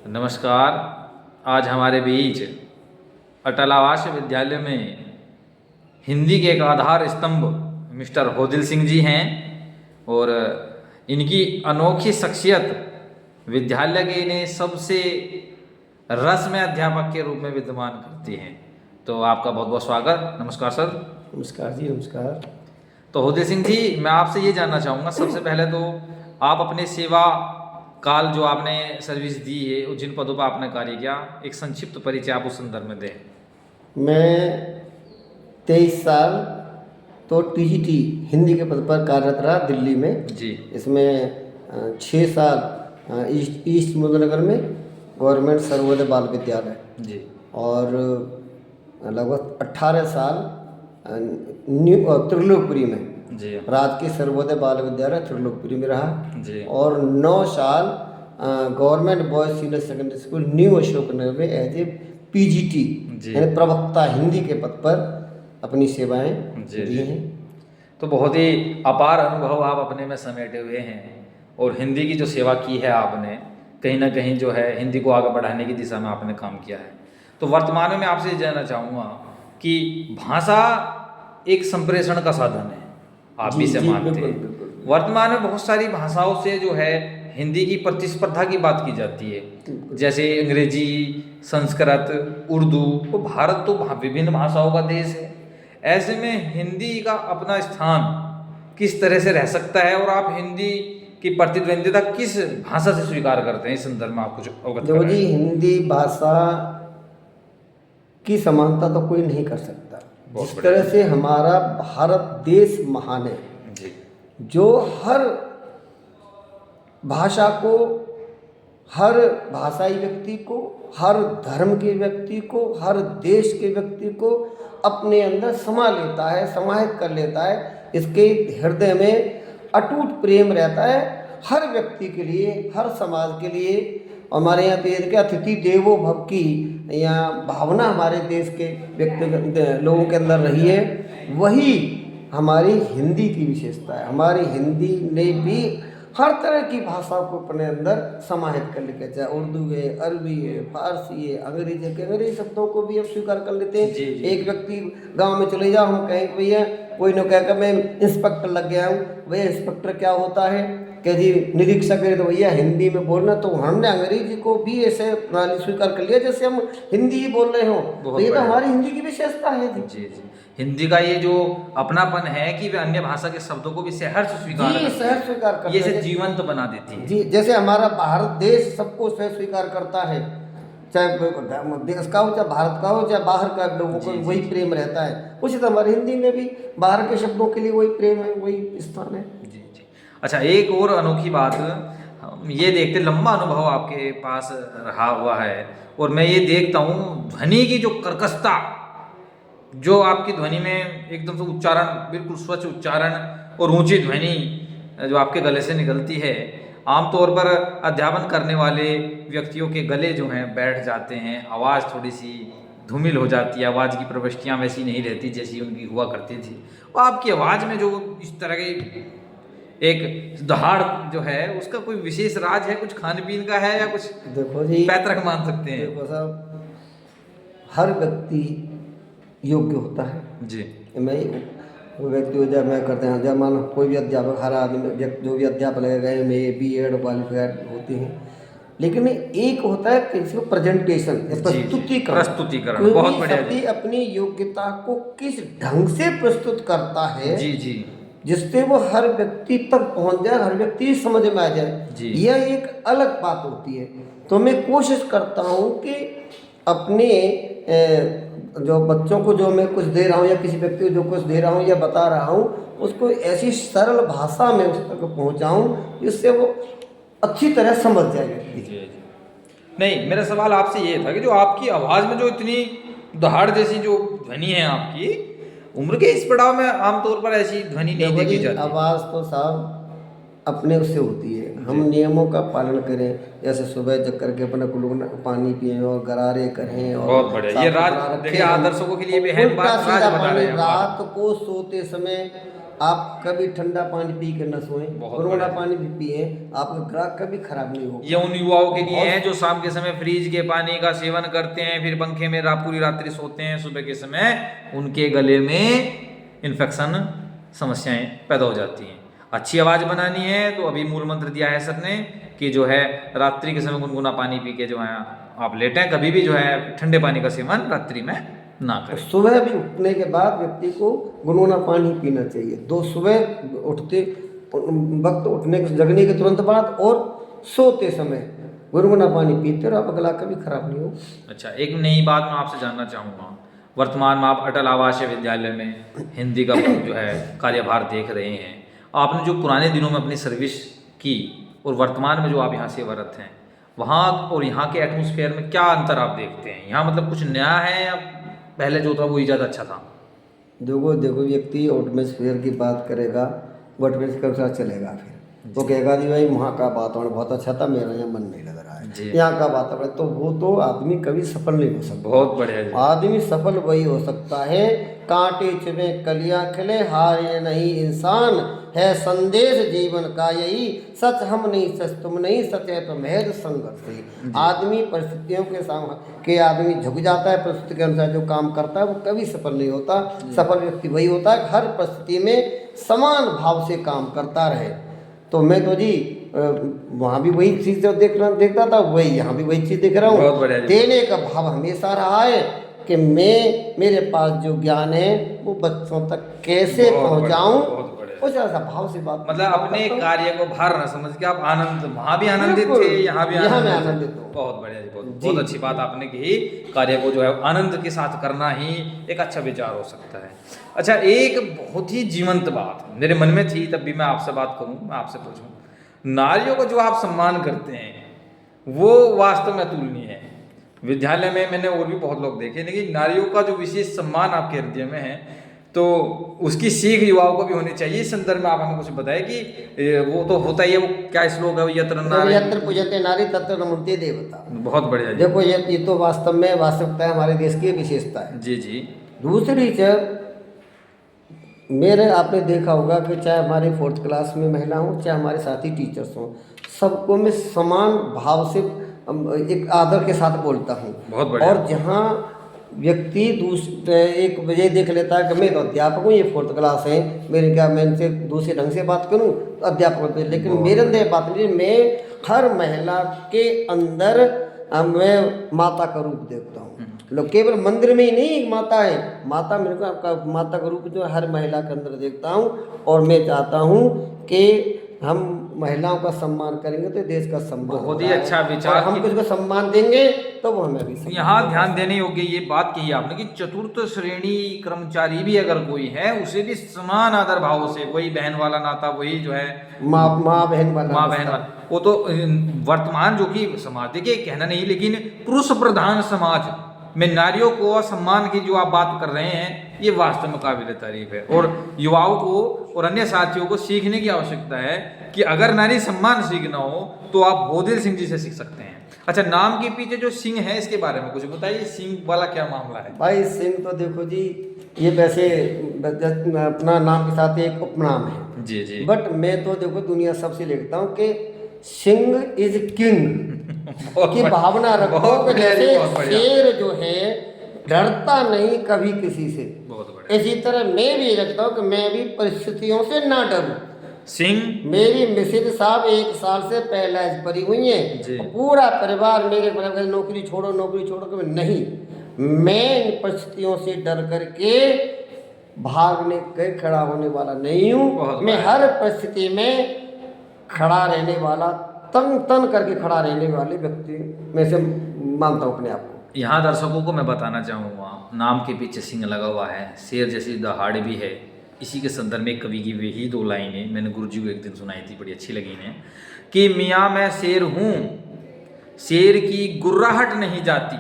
नमस्कार। आज हमारे बीच अटल आवास विद्यालय में हिंदी के एक आधार स्तंभ मिस्टर होदिल सिंह जी हैं और इनकी अनोखी शख्सियत विद्यालय के इन्हें सबसे रसमय अध्यापक के रूप में विद्यमान करती हैं। तो आपका बहुत बहुत स्वागत। नमस्कार सर। नमस्कार जी। नमस्कार। तो होदिल सिंह जी, मैं आपसे ये जानना चाहूँगा, सबसे पहले तो आप अपने सेवा काल जो आपने सर्विस दी है, जिन पदों पर आपने कार्य किया, एक संक्षिप्त परिचय आप उस संदर्भ में दें। मैं 23 साल तो टीजीटी हिंदी के पद पर कार्यरत रहा दिल्ली में जी। इसमें 6 साल ईस्ट मुजफ्फरनगर में गवर्नमेंट सर्वोदय बाल विद्यालय जी। और लगभग 18 साल त्रिलोकपुरी में जी। राजकीय सर्वोदय बाल विद्यालय त्रिलोकपुरी में रहा जी। और 9 साल government boys senior secondary school new Ashoknagar में एज ए पीजीटी यानी प्रवक्ता हिंदी के पद पर अपनी सेवाएं दी हैं। तो बहुत ही अपार अनुभव आप अपने में समेटे हुए हैं और हिंदी की जो सेवा की है आपने, कहीं ना कहीं जो है हिंदी को आगे बढ़ाने की दिशा में आपने काम किया है। तो वर्तमान में मैं आपसे ये जानना चाहूँगा कि भाषा एक संप्रेषण का साधन है, आप भी से मानते हैं। वर्तमान में बहुत सारी भाषाओं से जो है हिंदी की प्रतिस्पर्धा की बात की जाती है, जैसे अंग्रेजी, संस्कृत, उर्दू। तो भारत तो विभिन्न भाषाओं का देश है। ऐसे में हिंदी का अपना स्थान किस तरह से रह सकता है और आप हिंदी की प्रतिद्वंदिता किस भाषा से स्वीकार करते हैं, इस संदर्भ में आप कुछ अवगत देखो जी, हिंदी भाषा की समानता तो कोई नहीं कर सकता। जिस तरह से हमारा भारत देश महान है जी, जो हर भाषा को, हर भाषाई व्यक्ति को, हर धर्म के व्यक्ति को, हर देश के व्यक्ति को अपने अंदर समा लेता है, समाहित कर लेता है। इसके हृदय में अटूट प्रेम रहता है हर व्यक्ति के लिए, हर समाज के लिए। हमारे यहाँ देश के अतिथि देवो भव की यहाँ भावना हमारे देश के व्यक्ति लोगों के अंदर रही है। वही हमारी हिंदी की विशेषता है। हमारी हिंदी ने भी हर तरह की भाषा को अपने अंदर समाहित कर लिया, चाहे उर्दू है, अरबी है, फारसी है, अंग्रेजी है। अंग्रेजी शब्दों को भी अब स्वीकार कर लेते हैं। एक व्यक्ति गांव में चले जाओ, हम कहें भैया, कोई न कहकर मैं इंस्पेक्टर लग गया हूँ। भैया इंस्पेक्टर क्या होता है? कह जी निरीक्षक है, तो भैया हिंदी में बोलना। तो हमने अंग्रेजी को भी ऐसे प्रणाली स्वीकार कर लिया जैसे हम हिंदी ही बोल रहे हो। तो ये तो हमारी हिंदी की विशेषता है जी। जी। हिंदी का ये जो अपनापन है कि वे अन्य भाषा के शब्दों को भी सहर्ष स्वीकार कर ये से जीवंत बना देती है जी। जैसे हमारा भारत देश सबको सह स्वीकार करता है, चाहे देश का हो, चाहे भारत का हो, चाहे बाहर का, लोगों को वही प्रेम रहता है। उसी तरह हमारी हिंदी में भी बाहर के शब्दों के लिए वही प्रेम है, वही स्थान है जी। अच्छा, एक और अनोखी बात, हम ये देखते, लंबा अनुभव आपके पास रहा हुआ है और मैं ये देखता हूँ ध्वनि की जो कर्कशता, जो आपकी ध्वनि में एकदम से उच्चारण, बिल्कुल स्वच्छ उच्चारण और ऊंची ध्वनि जो आपके गले से निकलती है, आमतौर पर अध्यापन करने वाले व्यक्तियों के गले जो हैं बैठ जाते हैं, आवाज़ थोड़ी सी धूमिल हो जाती है, आवाज़ की प्रविष्टियाँ वैसी नहीं रहती जैसी उनकी हुआ करती थी। और आपकी आवाज़ में जो इस तरह की एक दहाड़ जो है, उसका कोई विशेष राज है? कुछ खान पीन का है या कुछ देखो जी, पैतृक मान सकते हैं? देखो साहब, हर व्यक्ति योग्य होता है जी। मैं वो व्यक्ति हो जाए, मैं करते हैं, जब मान कोई भी अध्यापक, हर आदमी जो भी अध्यापक लगे गए में BEd क्वालिफाइड होते हैं, लेकिन एक होता है किसी को प्रेजेंटेशन, प्रस्तुतिकरण बहुत बढ़िया। अपनी योग्यता को किस ढंग से प्रस्तुत करता है जी जिससे वो हर व्यक्ति तक पहुंच जाए, हर व्यक्ति समझ में आ जाए, यह एक अलग बात होती है। तो मैं कोशिश करता हूँ कि अपने जो बच्चों को जो मैं कुछ दे रहा हूँ या किसी व्यक्ति को जो कुछ दे रहा हूँ या बता रहा हूँ, उसको ऐसी सरल भाषा में उस तक पहुँचाऊँ जिससे वो अच्छी तरह समझ जाए। नहीं, मेरा सवाल आपसे ये था कि जो आपकी आवाज़ में जो इतनी दहाड़ जैसी जो ध्वनि है आपकी, उम्र के इस पड़ाव में आमतौर पर ऐसी ध्वनि नहीं देखी जाती। आवाज़ तो साहब अपने उससे होती है, हम नियमों का पालन करें, जैसे सुबह जग करके अपना कुल्लू पानी पिए और गरारे करें और बहुत बढ़िया, ये राज देखिए आदर्शों के लिए भी है। रात को सोते समय आप कभी ठंडा पानी पी के न सोएं, बहुत गुनगुना बढ़िया। पानी भी पिए, आपका ग्राहक कभी खराब नहीं होगा। ये उन युवाओं के लिए है जो शाम के समय फ्रिज के पानी का सेवन करते हैं, फिर पंखे में पूरी रात्रि सोते हैं, सुबह के समय उनके गले में इन्फेक्शन समस्याएं पैदा हो जाती हैं। अच्छी आवाज़ बनानी है तो अभी मूल मंत्र दिया है सर ने कि जो है रात्रि के समय गुनगुना पानी पी के जो है आप लेटें, कभी भी जो है ठंडे पानी का सेवन रात्रि में ना करें। सुबह भी उठने के बाद व्यक्ति को गुनगुना पानी पीना चाहिए। दो सुबह उठते वक्त, उठने के जगने के तुरंत बाद और सोते समय गुनगुना पानी पीते रहो, आपका गला कभी खराब नहीं हो। अच्छा, एक नई बात मैं आपसे जानना चाहूँगा। वर्तमान में आप अटल आवासीय विद्यालय में हिंदी का जो है कार्यभार देख रहे हैं। आपने जो पुराने दिनों में अपनी सर्विस की और वर्तमान में जो आप यहाँ सेवारत हैं, वहाँ और यहाँ के एटमॉस्फेयर में क्या अंतर आप देखते हैं? यहाँ मतलब कुछ नया है या पहले जो था वही ज़्यादा अच्छा था? देखो व्यक्ति एटमॉस्फेयर की बात करेगा, वो एटमॉस्फेयर के साथ चलेगा। फिर वो कहेगा जी भाई वहाँ का वातावरण बहुत अच्छा था, मेरा यहाँ मन नहीं लग रहा जी। है, यहाँ का वातावरण, तो वो तो आदमी कभी सफल नहीं हो सकता। बहुत बढ़िया जी। आदमी सफल वही हो सकता है, कांटे चुभे कलियां खिले, हारे नहीं इंसान, है संदेश जीवन का यही, सच हम नहीं सच तुम नहीं, सच है तो महज संघर्ष ही। आदमी परिस्थितियों के सामने आदमी झुक जाता है, परिस्थिति के अनुसार जो काम करता है वो कभी सफल नहीं होता। सफल व्यक्ति वही होता है हर परिस्थिति में समान भाव से काम करता रहे। तो मैं तो जी वहाँ भी वही चीज़ जो देखता था, वही यहाँ भी वही चीज़ देख रहा बहुत हूँ। बढ़िया जी। देने का भाव हमेशा रहा है कि मेरे पास जो ज्ञान है वो बच्चों तक कैसे बहुत पहुँचाऊँ, बहुत बढ़िया। उस ऐसा भाव से बात मतलब अपने कार्य को भार न समझ के आप आनंद, वहाँ भी आनंदित बिल्कुल, थे, यहाँ भी यहाँ मैं आनंदित आनंदित थे। हूँ। बहुत बढ़िया जी, बहुत जी। बहुत अच्छी बात आपने कही। कार्य को जो है आनंद के साथ करना ही एक अच्छा विचार हो सकता है। अच्छा, एक बहुत ही जीवंत बात मेरे मन में थी, तब भी मैं आपसे बात करूँ, मैं आपसे पूछूँ, नारियों को जो आप सम्मान करते हैं वो वास्तव में अतुलनीय है। विद्यालय में मैंने और भी बहुत लोग देखे, लेकिन नारियों का जो विशेष सम्मान आपके हृदय में है, तो उसकी सीख युवाओं को भी होनी चाहिए। इस संदर्भ में आप हमें कुछ बताएं कि वो तो होता ही है, वो क्या श्लोक है, यत्र नारी यत्र पूजते नारी तत्र नमन्ते देवता। बहुत बढ़िया जी। देखो ये तो वास्तव में वास्तविकता है, हमारे देश की विशेषता है। जी जी। दूसरी चीज मेरे आपने देखा होगा कि चाहे हमारे 4th क्लास में महिला हो, चाहे हमारे साथी टीचर्स हों, सबको मैं समान भाव से एक आदर के साथ बोलता हूँ। बहुत बढ़िया। और जहाँ व्यक्ति एक ये देख लेता है कि मैं तो अध्यापक हूँ, ये 4th क्लास है, मेरे क्या मैं इनसे दूसरे ढंग से बात करूँ तो अध्यापक होते हैं, लेकिन मेरे अंदर बात नहीं। मैं हर महिला के अंदर मैं माता का रूप देखता हूँ। लोग केवल मंदिर में ही नहीं माता है, माता मेरे को आपका माता का रूप जो हर महिला के अंदर देखता हूँ। और मैं चाहता हूँ कि हम महिलाओं का सम्मान करेंगे तो देश का सम्मान बहुत ही अच्छा विचार। हम किसी को सम्मान देंगे तो वो हमें भी। यहाँ ध्यान देने योग्य ये बात कही आपने कि चतुर्थ श्रेणी कर्मचारी भी अगर कोई है, उसे भी समान आदर भाव से, कोई बहन वाला नाता, वही जो है माँ बहन वाला वो तो वर्तमान जो कि समाज, देखिए कहना नहीं, लेकिन पुरुष प्रधान समाज में नारियों को सम्मान की जो आप बात कर रहे हैं, ये वास्तव में काबिल तारीफ है। और युवाओं को और अन्य साथियों को सीखने की आवश्यकता है कि अगर नारी सम्मान सीखना हो तो आप भोदिल सिंह जी से सीख सकते हैं। अच्छा, नाम के पीछे जो सिंह है इसके बारे में कुछ बताइए, सिंह वाला क्या मामला है? भाई सिंह तो देखो जी, ये वैसे अपना नाम के साथ एक उपनाम है जी जी। बट मैं तो देखो दुनिया सबसे लिखता हूँ कि सिंह इज किंग की भावना रखो कि जैसे शेर जो है डरता नहीं कभी किसी से, बहुत बढ़िया। इसी तरह मैं भी रखता हूँ कि मैं भी परिस्थितियों से ना डरूं। सिंह मेरी मिसेज साहब 1 साल से पैरालाइज पड़ी हुई है, पूरा परिवार मेरे नौकरी छोड़ो कि नहीं, मैं इन परिस्थितियों से डर करके भागने के खड़ा होने वाला नहीं हूँ। मैं हर परिस्थिति में खड़ा रहने वाला, तन करके खड़ा रहने वाले व्यक्ति में से मानता हूँ अपने आप को। यहाँ दर्शकों को मैं बताना चाहूँगा, नाम के पीछे सिंह लगा हुआ है, शेर जैसी दहाड़ भी है। इसी के संदर्भ में कवि की वही 2 लाइनें मैंने गुरुजी को एक दिन सुनाई थी, बड़ी अच्छी लगी इन्हें, कि मियाँ मैं शेर हूँ, शेर की गुर्राहट नहीं जाती,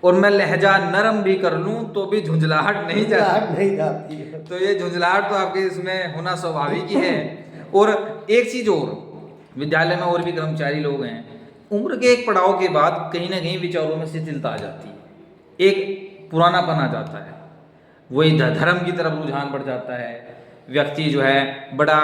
और मैं लहजा नरम भी कर लूँ तो भी झुंझलाहट नहीं जाती है। तो ये झुंझलाहट तो आपके इसमें होना स्वाभाविक ही है। और एक चीज़ और, विद्यालय में और भी कर्मचारी लोग हैं, उम्र के एक पड़ाव के बाद कहीं ना कहीं विचारों में शिथिलता आ जाती है, एक पुरानापन आ जाता है, वही धर्म की तरफ रुझान बढ़ जाता है, व्यक्ति जो है बड़ा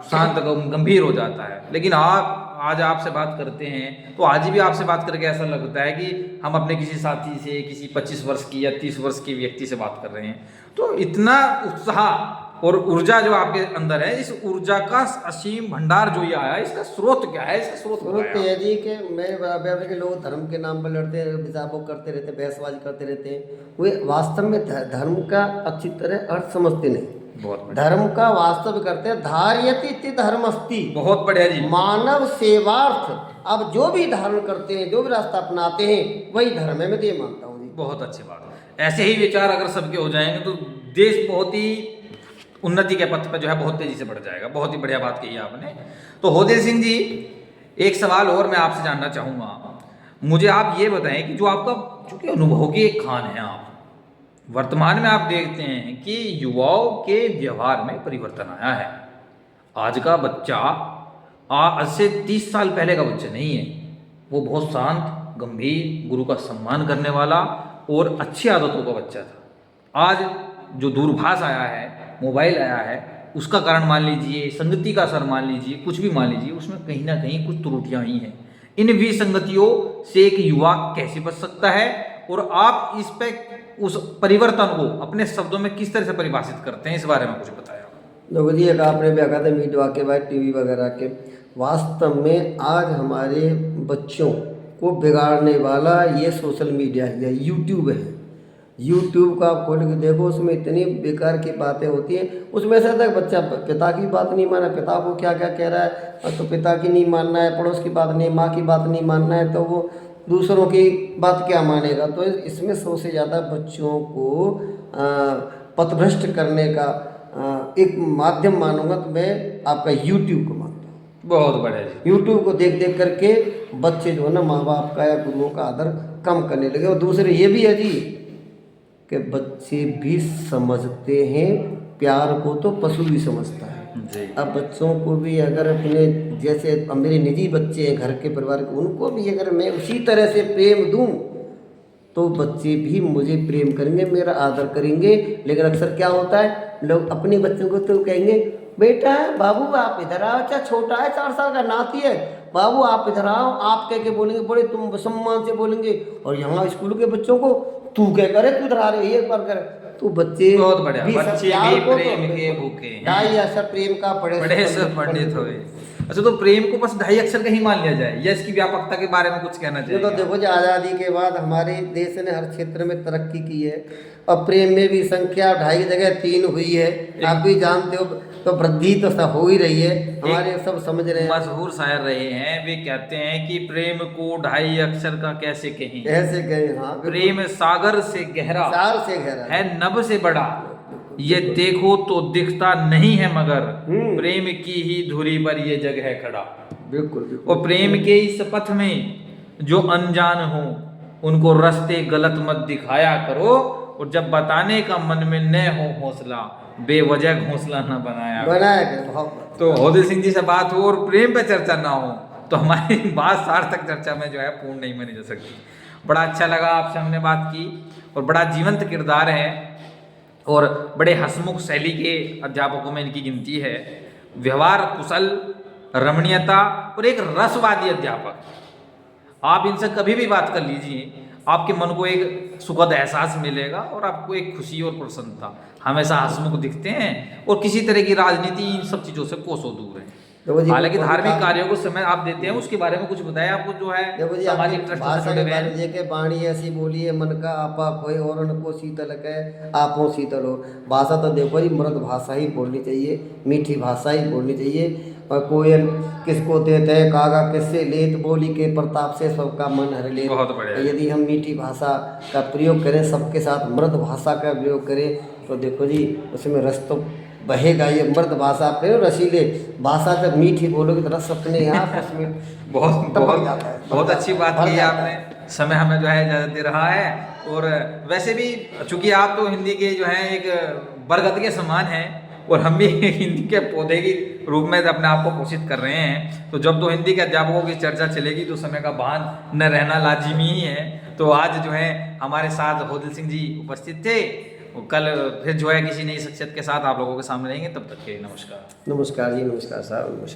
शांत गंभीर हो जाता है। लेकिन आप आज आपसे बात करते हैं तो आज भी आपसे बात करके ऐसा लगता है कि हम अपने किसी साथी से, किसी 25 वर्ष की या 30 वर्ष की व्यक्ति से बात कर रहे हैं। तो इतना उत्साह और ऊर्जा जो आपके अंदर है, इस ऊर्जा का असीम भंडार जो ये आया, इसका स्रोत क्या है? इसका स्रोत है जी कि मेरे बराबर के लोग धर्म के नाम पर लड़ते हैं, विचारों करते रहते हैं, बहसबाजी करते रहते हैं, वे वास्तव में धर्म का अच्छी तरह अर्थ समझते नहीं। बहुत धर्म का वास्तव करते हैं धार्यति इति धर्मस्ति। बहुत बढ़िया जी। मानव सेवार्थ। अब जो भी धारण करते हैं, जो भी रास्ता अपनाते हैं, वही धर्म है, मैं तो ये मानता हूँ जी। बहुत अच्छी बात है। ऐसे ही विचार अगर सबके हो जाएंगे तो देश बहुत ही उन्नति के पथ पर जो है बहुत तेजी से बढ़ जाएगा। बहुत ही बढ़िया बात कही आपने। तो होदिल सिंह जी, एक सवाल और मैं आपसे जानना चाहूँगा। मुझे आप ये बताएं कि जो आपका चूंकि अनुभव के एक खान है आप, वर्तमान में आप देखते हैं कि युवाओं के व्यवहार में परिवर्तन आया है। आज का बच्चा आज से 30 साल पहले का बच्चा नहीं है। वो बहुत शांत, गंभीर, गुरु का सम्मान करने वाला और अच्छी आदतों का बच्चा था। आज जो दूरभाष आया है, मोबाइल आया है, उसका कारण मान लीजिए, संगति का असर मान लीजिए, कुछ भी मान लीजिए, उसमें कहीं ना कहीं कुछ त्रुटियां ही हैं। इन विसंगतियों से एक युवा कैसे बच सकता है और आप इस पे उस परिवर्तन को अपने शब्दों में किस तरह से परिभाषित करते हैं, इस बारे में कुछ बताया। देखो जी, एक आपने भी कहा था मीडिया के बाद टीवी वगैरह के, वास्तव में आज हमारे बच्चों को बिगाड़ने वाला ये सोशल मीडिया है, यूट्यूब है। यूट्यूब का आप खोल के देखो, उसमें इतनी बेकार की बातें होती हैं। उसमें से तक बच्चा पिता की बात नहीं माना, पिता को क्या क्या कह रहा है, तो पिता की नहीं मानना है, पड़ोस की बात नहीं, माँ की बात नहीं मानना है, तो वो दूसरों की बात क्या मानेगा। तो इसमें 100 से ज़्यादा बच्चों को पथभ्रष्ट करने का एक माध्यम मानूंगा तो मैं आपका यूट्यूब को मानता हूँ। बहुत बढ़िया जी। यूट्यूब को देख देख करके बच्चे जो है ना माँ बाप का या गुरुओं का आदर कम करने लगे। और दूसरे ये भी है जी कि बच्चे भी समझते हैं, प्यार को तो पशु भी समझता है जी। अब बच्चों को भी अगर अपने जैसे मेरे निजी बच्चे हैं घर के परिवार के, उनको भी अगर मैं उसी तरह से प्रेम दूं तो बच्चे भी मुझे प्रेम करेंगे, मेरा आदर करेंगे। लेकिन अक्सर क्या होता है, लोग अपने बच्चों को तो कहेंगे बेटा बाबू आप इधर आओ, अच्छा छोटा है 4 साल का नाती है, बाबू आप इधर आओ, आप कह के बोलेंगे, बड़े तुम सम्मान से बोलेंगे। और यहाँ स्कूल के बच्चों को तू क्या करे, तू इधर आ रहे ये पर कर। तो बच्चे बहुत बढ़िया, बच्चे भी प्रेम के भूखे हैं। ढाई अक्षर प्रेम का पढ़े से पंडित हुए। अच्छा, तो प्रेम को बस 2.5 अक्षर का ही मान लिया जाए या इसकी व्यापकता के बारे में कुछ कहना चाहिए? तो देखो जी, आज़ादी के बाद हमारे देश ने हर क्षेत्र में तरक्की की है और प्रेम में भी संख्या 2.5 जगह 3 हुई है। आप भी जानते हो, तो वृद्धि तो सब हो ही रही है, हमारे सब समझ रहे हैं। मशहूर शायर रहे हैं, वे कहते हैं कि प्रेम को 2.5 अक्षर का कैसे कहें, कैसे कहें। हाँ, प्रेम सागर से गहरा, सागर से गहरा है नभ से बड़ा, ये देखो तो दिखता नहीं है मगर प्रेम की ही धुरी पर ये जग है खड़ा। बिल्कुल। और प्रेम के इस पथ में जो अनजान हो उनको रास्ते गलत मत दिखाया करो, और जब बताने का मन में न हो हौसला बेवजह घोंसला न बनाया करो। तो होदिल सिंह जी से बात हो और प्रेम पे चर्चा ना हो तो हमारी बात सार्थक चर्चा में जो है पूर्ण नहीं मानी जा सकती। बड़ा अच्छा लगा आपसे हमने बात की, और बड़ा जीवंत किरदार है और बड़े हंसमुख शैली के अध्यापकों में इनकी गिनती है। व्यवहार कुशल, रमणीयता और एक रसवादी अध्यापक। आप इनसे कभी भी बात कर लीजिए, आपके मन को एक सुखद एहसास मिलेगा और आपको एक खुशी और प्रसन्नता। हमेशा हंसमुख दिखते हैं और किसी तरह की राजनीति इन सब चीज़ों से कोसों दूर है। हालांकि धार्मिक कार्यों को समय आप देते हैं, उसके बारे में कुछ बताया आपको जो है सामाजिक ट्रस्ट से जुड़े हुए हैं। के वाणी ऐसी बोली है, मन का आपा कोई और उनको शीतल कहे आपो शीतल हो। भाषा तो देखो जी, मृद भाषा ही बोलनी चाहिए, मीठी भाषा ही बोलनी चाहिए। और कोयल किसको देते हैं, कागा किससे लेत, बोली के प्रताप से सबका मन हर ले। बहुत बढ़िया। यदि हम मीठी भाषा का प्रयोग करें, सबके साथ मृद भाषा का प्रयोग करें, तो देखो जी उसमें रस तो बहेगा। ये मृद भाषा अपने रसीले भाषा जब मीठी बोलोगे तो रस अपने आप उसमें बहुत अच्छी बात की आपने। समय हमें जो है इजाज़त दे रहा है, और वैसे भी चूंकि आप तो हिंदी के जो है एक बरगद के समान हैं और हम भी हिंदी के पौधे की रूप में अपने आप को पोषित कर रहे हैं, तो जब तो हिंदी के अध्यापकों की चर्चा चलेगी तो समय का भान न रहना लाजिमी ही है। तो आज जो है हमारे साथ होदिल सिंह जी उपस्थित थे कल फिर जो है किसी नई शख्सियत के साथ आप लोगों के सामने रहेंगे, तब तक के लिए नमस्कार। नमस्कार जी, नमस्कार साहब, नमस्कार।